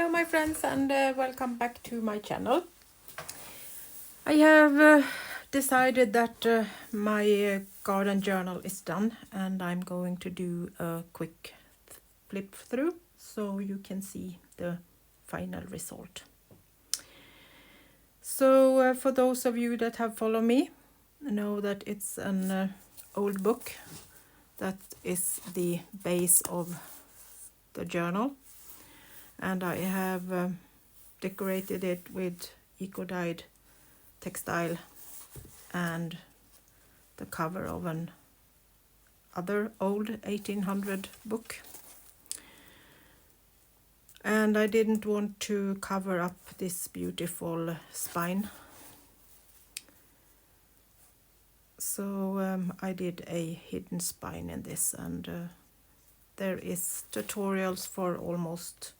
Hello my friends and welcome back to my channel. I have decided that my garden journal is done and I'm going to do a quick flip through so you can see the final result. So for those of you that have followed me, know that it's an old book that is the base of the journal. And I have decorated it with eco-dyed textile and the cover of an other old 1800 book. And I didn't want to cover up this beautiful spine. So I did a hidden spine in this, and there is tutorials for almost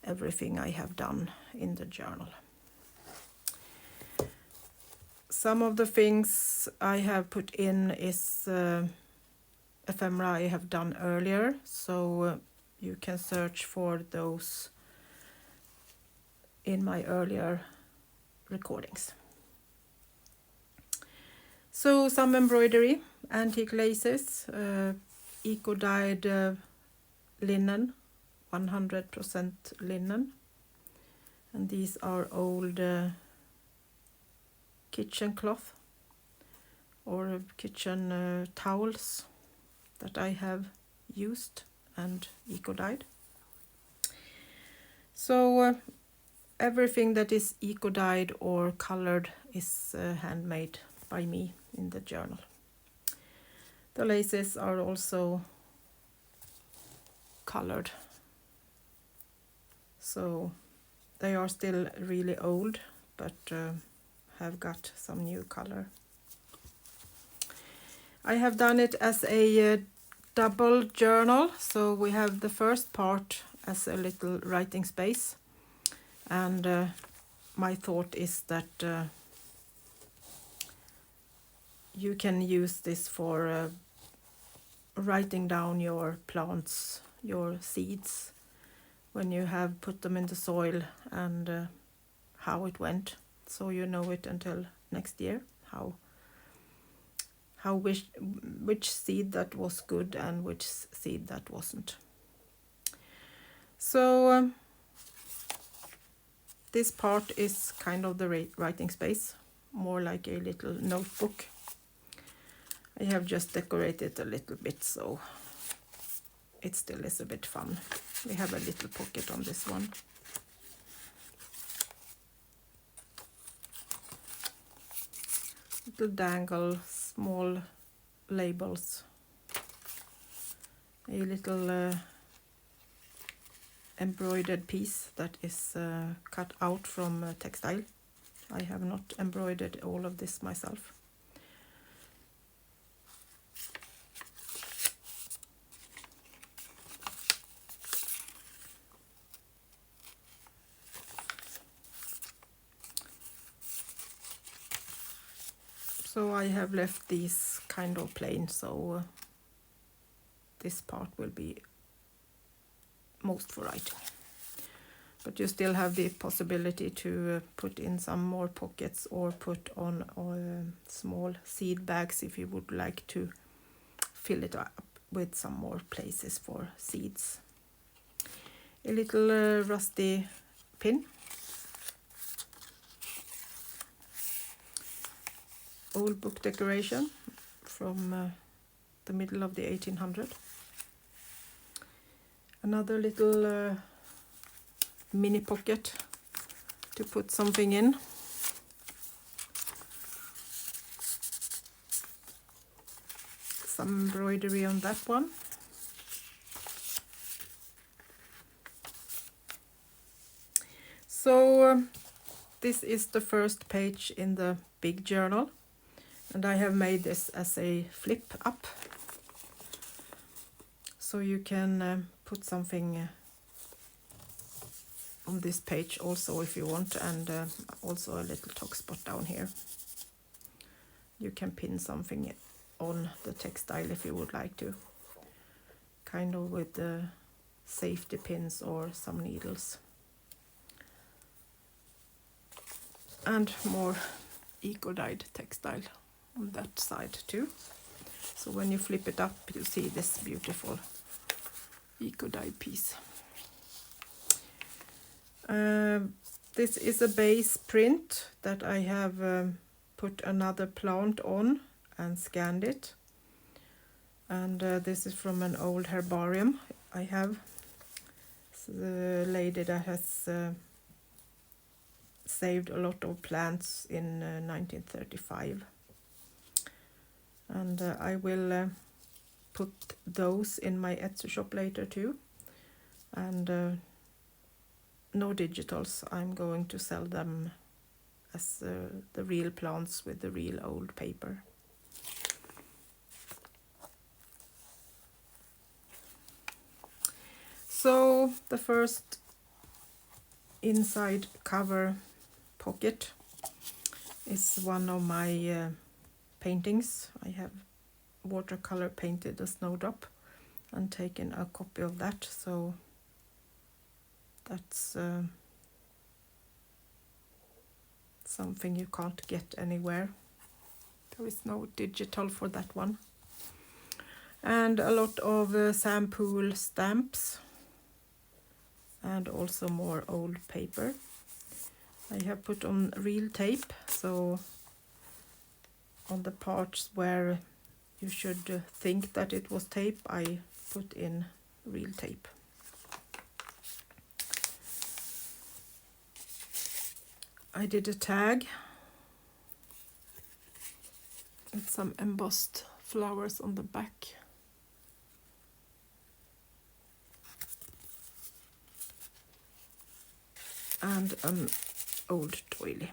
everything I have done in the journal. Some of the things I have put in is ephemera I have done earlier, so you can search for those in my earlier recordings. So some embroidery, antique laces, eco-dyed linen, 100% linen, and these are old kitchen cloth or kitchen towels that I have used and eco-dyed. So everything that is eco-dyed or colored is handmade by me in the journal. The laces are also colored. So they are still really old, but have got some new color. I have done it as a double journal, so we have the first part as a little writing space, and my thought is that you can use this for writing down your plants, your seeds, when you have put them in the soil, and how it went, so you know it until next year, which seed that was good and which seed that wasn't. So this part is kind of the writing space, more like a little notebook. I have just decorated a little bit, so it still is a bit fun. We have a little pocket on this one. Little dangle, small labels, a little embroidered piece that is cut out from textile. I have not embroidered all of this myself. So I have left these kind of plain, so this part will be most for writing. But you still have the possibility to put in some more pockets or put on small seed bags if you would like to fill it up with some more places for seeds. A little rusty pin. Old book decoration from the middle of the 1800s. Another little mini pocket to put something in. Some embroidery on that one. So this is the first page in the big journal. And I have made this as a flip up, so you can put something on this page also if you want, and also a little top spot down here. You can pin something on the textile if you would like to, kind of with the safety pins or some needles. And more eco-dyed textile on that side too. So when you flip it up, you see this beautiful eco-dyed piece. This is a base print that I have put another plant on and scanned it. And this is from an old herbarium I have. It's the lady that has saved a lot of plants in 1935. And I will put those in my Etsy shop later too. And no digitals, I'm going to sell them as the real plants with the real old paper. So the first inside cover pocket is one of my paintings. I have watercolor painted a snowdrop and taken a copy of that, so that's something you can't get anywhere. There is no digital for that one. And a lot of sample stamps and also more old paper. I have put on real tape, so on the parts where you should think that it was tape, I put in real tape. I did a tag with some embossed flowers on the back. And an old doily.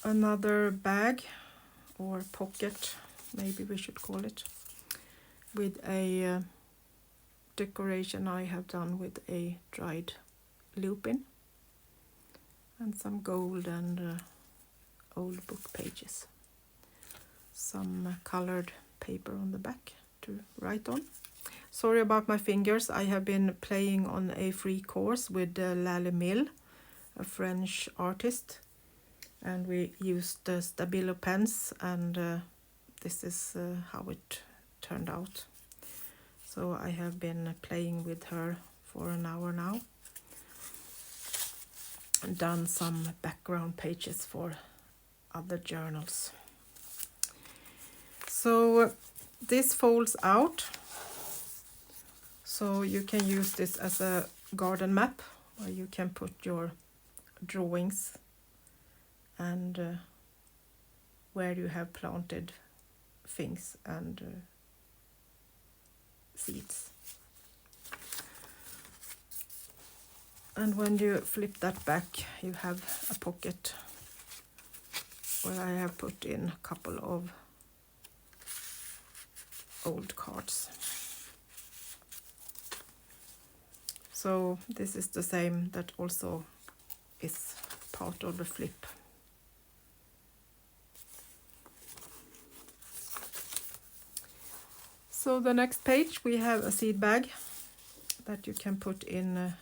Another bag or pocket, maybe we should call it, with a decoration I have done with a dried lupin and some gold and old book pages. Some colored paper on the back to write on. Sorry about my fingers. I have been playing on a free course with Lally Mill, a French artist, and we used Stabilo pens, and this is how it turned out. So I have been playing with her for an hour now and done some background pages for other journals. So this folds out. So you can use this as a garden map where you can put your drawings and where you have planted things and seeds. And when you flip that back, you have a pocket where I have put in a couple of old cards. So this is the same that also is part of the flip. So the next page we have a seed bag that you can put in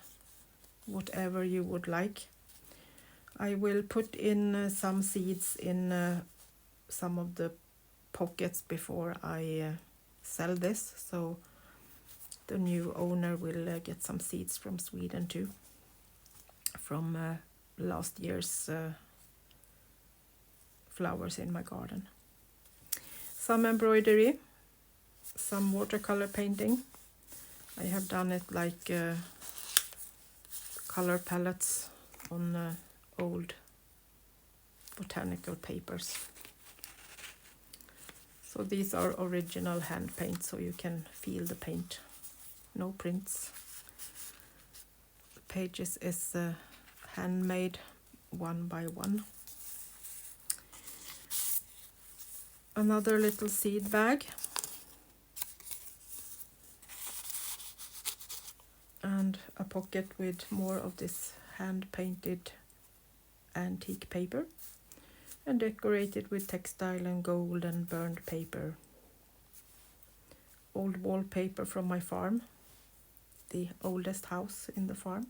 whatever you would like. I will put in some seeds in some of the pockets before I sell this, so the new owner will get some seeds from Sweden too, from last year's flowers in my garden. Some embroidery, some watercolor painting. I have done it like color palettes on old botanical papers. So these are original hand paint, so you can feel the paint. No prints. The pages is handmade one by one. Another little seed bag. And a pocket with more of this hand-painted antique paper and decorated with textile and gold and burned paper. Old wallpaper from my farm, the oldest house in the farm.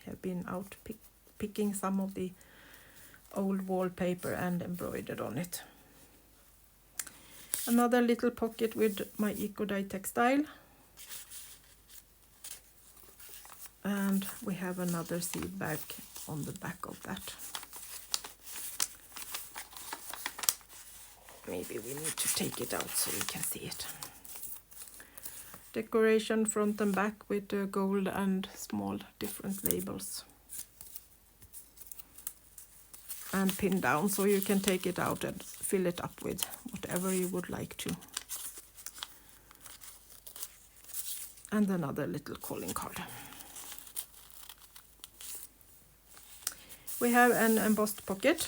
have been out picking some of the old wallpaper and embroidered on it. Another little pocket with my Eco-Dye Textile. And we have another seed bag on the back of that. Maybe we need to take it out so you can see it. Decoration front and back with gold and small different labels. And pin down so you can take it out and fill it up with whatever you would like to. And another little calling card. We have an embossed pocket,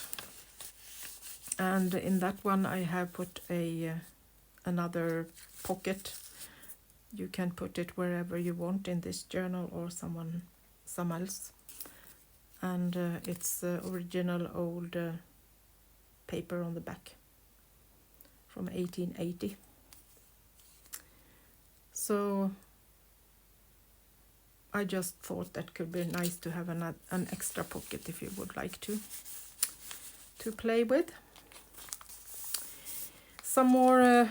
and in that one I have put another pocket. You can put it wherever you want in this journal or some else. And it's original old paper on the back from 1880. So I just thought that could be nice to have an extra pocket if you would like to play with. Some more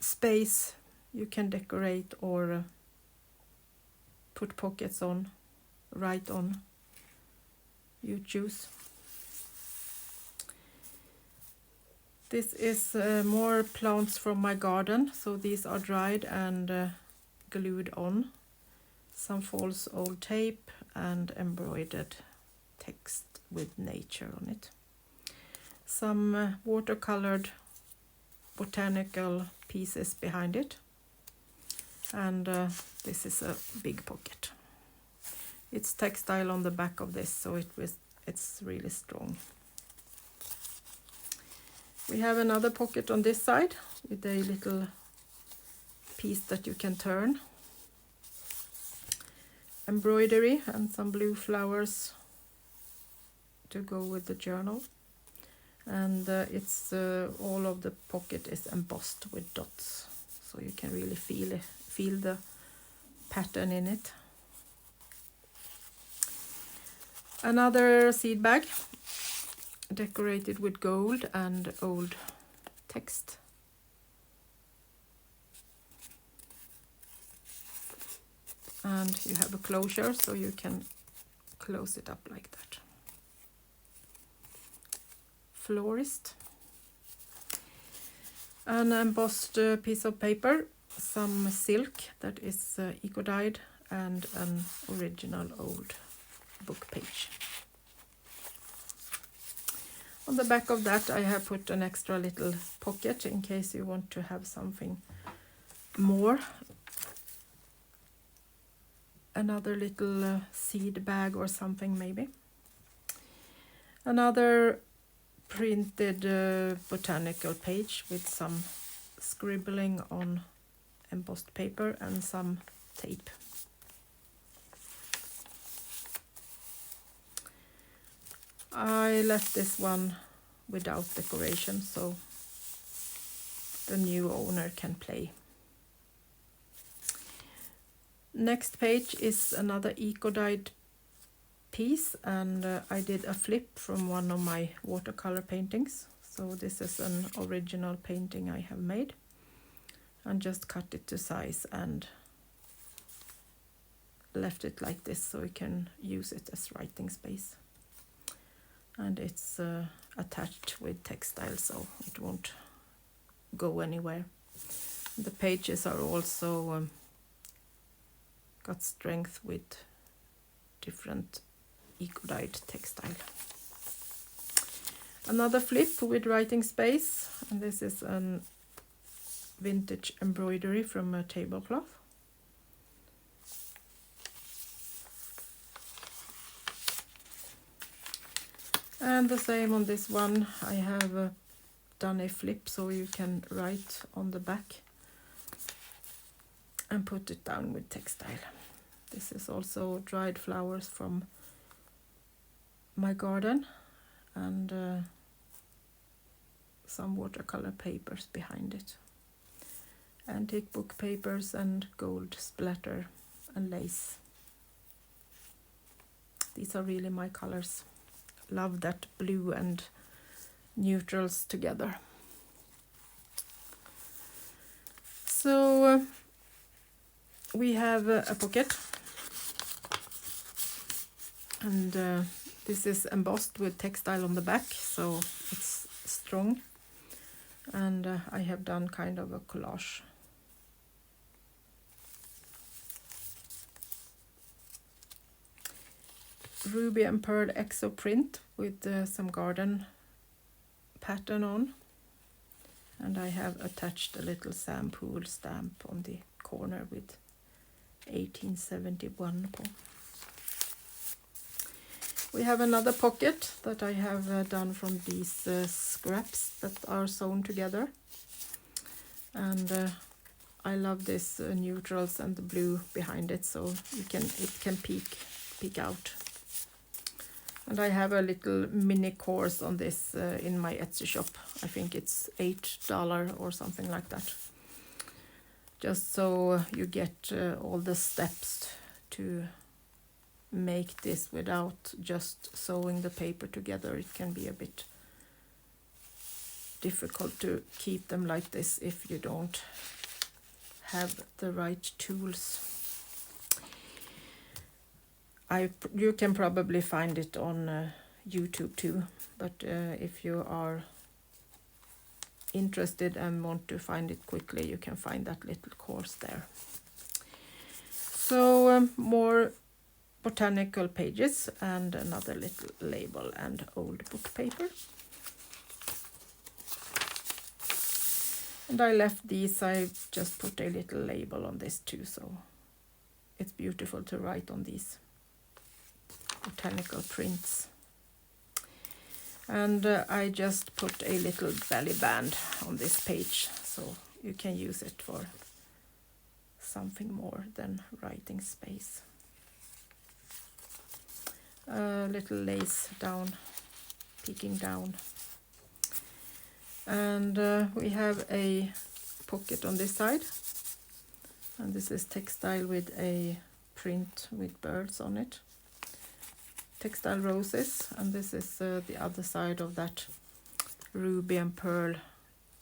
space you can decorate or put pockets on, write on, you choose. This is more plants from my garden, so these are dried and glued on. Some false old tape and embroidered text with nature on it. Some watercolored botanical pieces behind it. And this is a big pocket. It's textile on the back of this, so it's really strong. We have another pocket on this side with a little piece that you can turn. Embroidery and some blue flowers to go with the journal. And it's all of the pocket is embossed with dots, so you can really feel the pattern in it. Another seed bag decorated with gold and old text. And you have a closure, so you can close it up like that. Florist. An embossed piece of paper, some silk that is eco-dyed, and an original old book page. On the back of that I have put an extra little pocket in case you want to have something more. Another little seed bag or something maybe. Another printed botanical page with some scribbling on embossed paper and some tape. I left this one without decoration so the new owner can play. Next page is another eco-dyed piece, and I did a flip from one of my watercolor paintings. So this is an original painting I have made, and just cut it to size and left it like this so you can use it as writing space. And it's attached with textile, so it won't go anywhere. The pages are also got strength with different eco-dyed textile. Another flip with writing space, and this is an vintage embroidery from a tablecloth. And the same on this one. I have done a flip so you can write on the back and put it down with textile. This is also dried flowers from my garden, and some watercolor papers behind it. Antique book papers and gold splatter and lace. These are really my colors. Love that blue and neutrals together. So we have a pocket, and this is embossed with textile on the back, so it's strong, and I have done kind of a collage. Ruby and Pearl Exo print with some garden pattern on, and I have attached a little sample stamp on the corner with 1871 på. We have another pocket that I have done from these scraps that are sewn together, and I love this neutrals and the blue behind it, so it can peek out. And I have a little mini course on this in my Etsy shop. I think it's $8 or something like that. Just so you get all the steps to make this without just sewing the paper together. It can be a bit difficult to keep them like this if you don't have the right tools. You can probably find it on YouTube too, but if you are interested and want to find it quickly, you can find that little course there. So more botanical pages and another little label and old book paper. And I left these, I just put a little label on this too, so it's beautiful to write on these botanical prints. And I just put a little belly band on this page, so you can use it for something more than writing space. A little lace down, peeking down. And we have a pocket on this side, and this is textile with a print with birds on it. Textile roses, and this is the other side of that Ruby and Pearl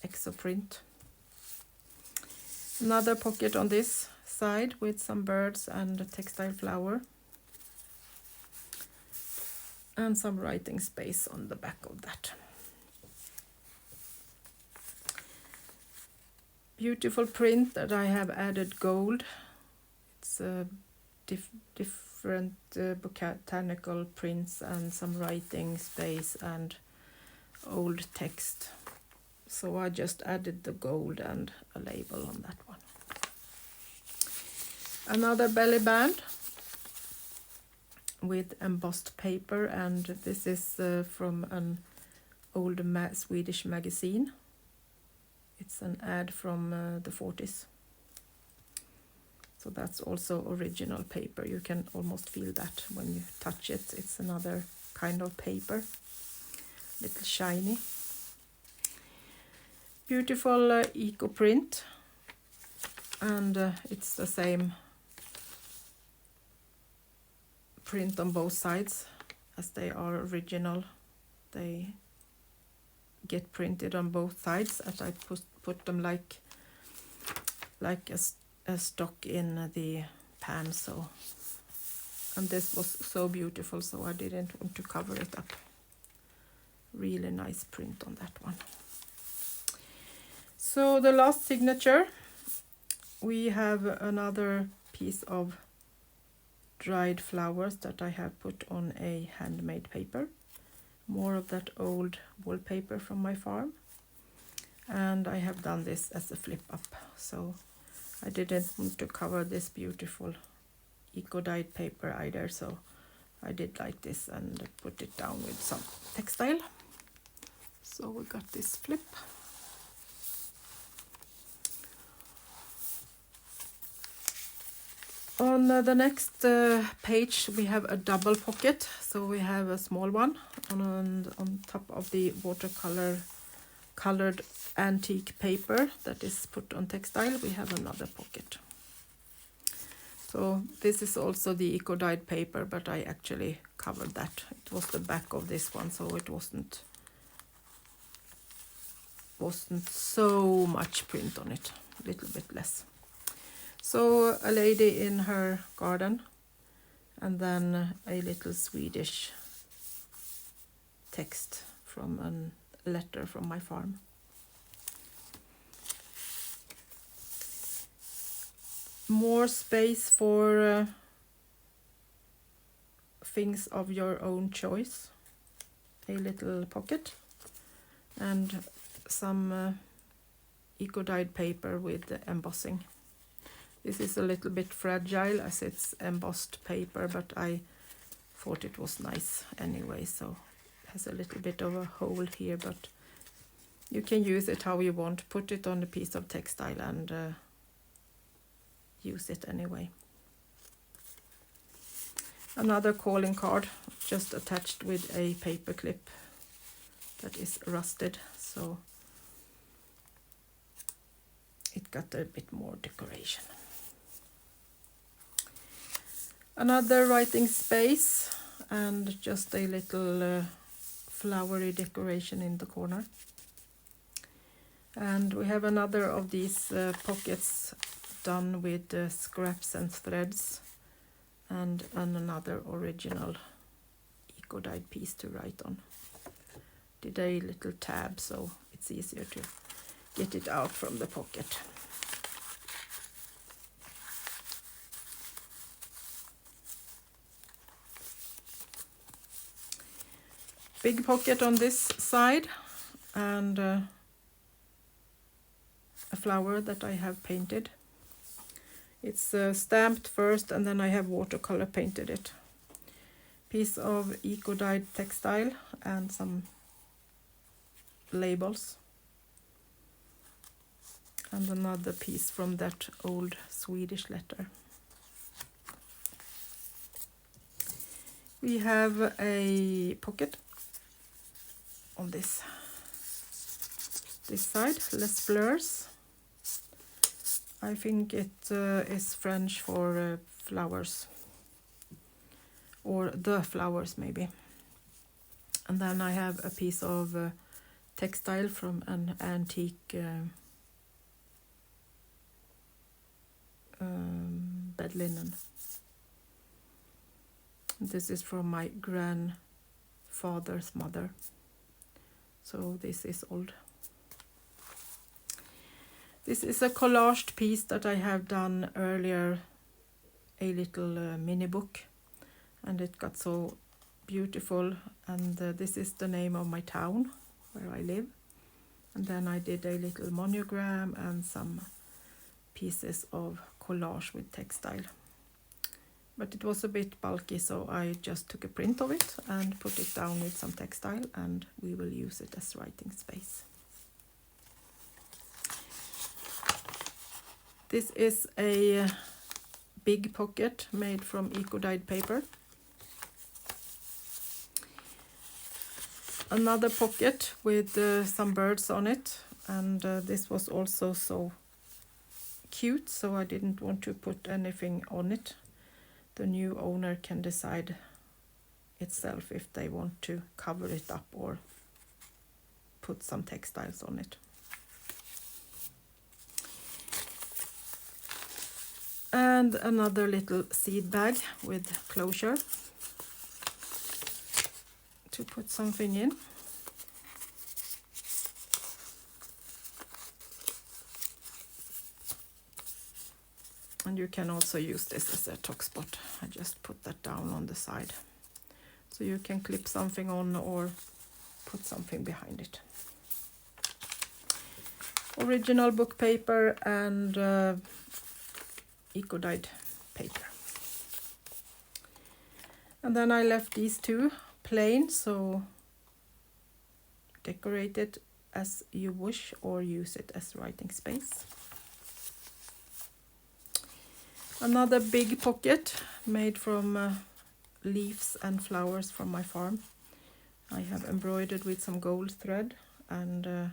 Exo print. Another pocket on this side with some birds and a textile flower. And some writing space on the back of that. Beautiful print that I have added gold. It's different botanical prints and some writing space and old text. So I just added the gold and a label on that one. Another belly band with embossed paper, and this is from an old Swedish magazine. It's an ad from the 40s. So that's also original paper. You can almost feel that when you touch it. It's another kind of paper, little shiny. Beautiful eco print, and it's the same print on both sides as they are original. They get printed on both sides, as I put them like a stock in the pan. So, and this was so beautiful, so I didn't want to cover it up. Really nice print on that one. So the last signature, we have another piece of dried flowers that I have put on a handmade paper. More of that old wallpaper from my farm. And I have done this as a flip up, so I didn't want to cover this beautiful eco-dyed paper either, so I did like this and put it down with some textile. So we got this flip. On the next page we have a double pocket, so we have a small one on top of the watercolor colored antique paper that is put on textile. We have another pocket. So this is also the eco-dyed paper, but I actually covered that. It was the back of this one, so it wasn't so much print on it, a little bit less. So a lady in her garden, and then a little Swedish text from a letter from my farm. More space for things of your own choice. A little pocket and some eco-dyed paper with embossing. This is a little bit fragile as it's embossed paper, but I thought it was nice anyway, so it has a little bit of a hole here, but you can use it how you want. Put it on a piece of textile and use it anyway. Another calling card, just attached with a paper clip that is rusted, so it got a bit more decoration. Another writing space and just a little flowery decoration in the corner. And we have another of these pockets done with scraps and threads, and another original eco-dyed piece to write on. Did a little tab so it's easier to get it out from the pocket. Big pocket on this side, and a flower that I have painted. It's stamped first, and then I have watercolor painted it. Piece of eco-dyed textile and some labels. And another piece from that old Swedish letter. We have a pocket on this side, less blurs. I think it is French for flowers, or the flowers maybe. And then I have a piece of textile from an antique bed linen. This is from my grandfather's mother, so this is old. This is a collaged piece that I have done earlier, a little mini book, and it got so beautiful. And this is the name of my town where I live. And then I did a little monogram and some pieces of collage with textile. But it was a bit bulky, so I just took a print of it and put it down with some textile, and we will use it as writing space. This is a big pocket made from eco-dyed paper. Another pocket with some birds on it, and this was also so cute, so I didn't want to put anything on it. The new owner can decide itself if they want to cover it up or put some textiles on it. And another little seed bag with closure to put something in. And you can also use this as a tuck spot. I just put that down on the side. So you can clip something on or put something behind it. Original book paper and eco-dyed paper. And then I left these two plain, so decorate it as you wish or use it as writing space. Another big pocket made from leaves and flowers from my farm. I have embroidered with some gold thread and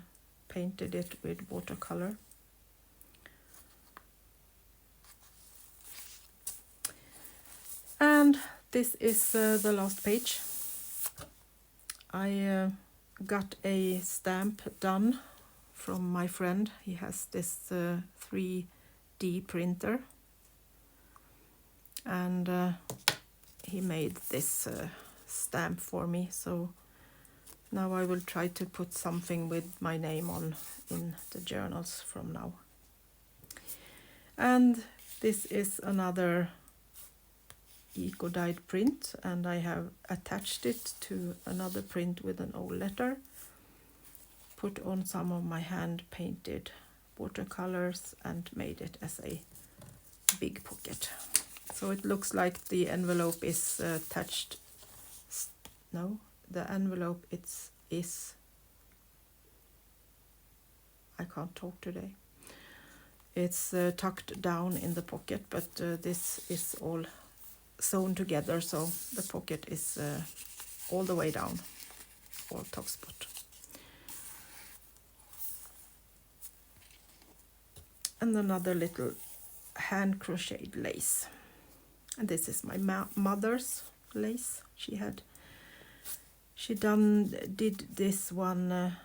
painted it with watercolor. This is the last page. I got a stamp done from my friend. He has this 3D printer, and he made this stamp for me, so now I will try to put something with my name on in the journals from now. And this is another eco-dyed print, and I have attached it to another print with an old letter, put on some of my hand painted watercolors and made it as a big pocket. So it looks like the envelope is attached. No, the envelope is I can't talk today. It's tucked down in the pocket, but this is all sewn together, so the pocket is all the way down, or top spot. And another little hand crocheted lace. And this is my mother's lace. She did this one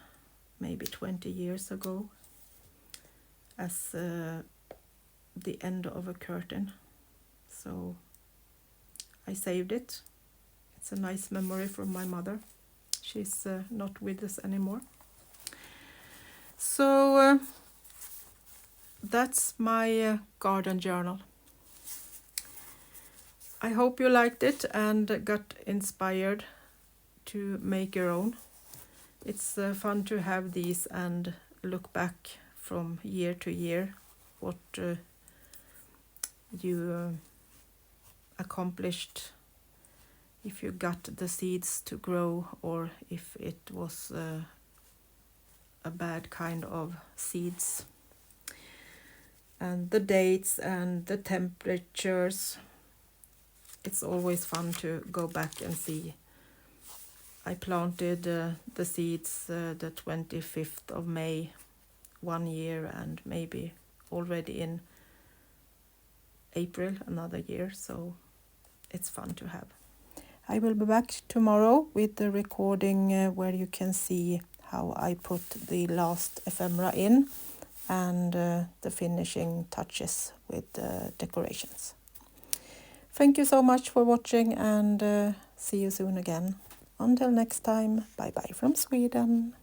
maybe 20 years ago as the end of a curtain. So I saved it. It's a nice memory from my mother. She's not with us anymore. So that's my garden journal. I hope you liked it and got inspired to make your own. It's fun to have these and look back from year to year what you accomplished, if you got the seeds to grow or if it was a bad kind of seeds, and the dates and the temperatures. It's always fun to go back and see. I planted the seeds the 25th of May 1 year, and maybe already in April another year, so it's fun to have. I will be back tomorrow with the recording where you can see how I put the last ephemera in and the finishing touches with the decorations. Thank you so much for watching, and see you soon again. Until next time, bye bye from Sweden.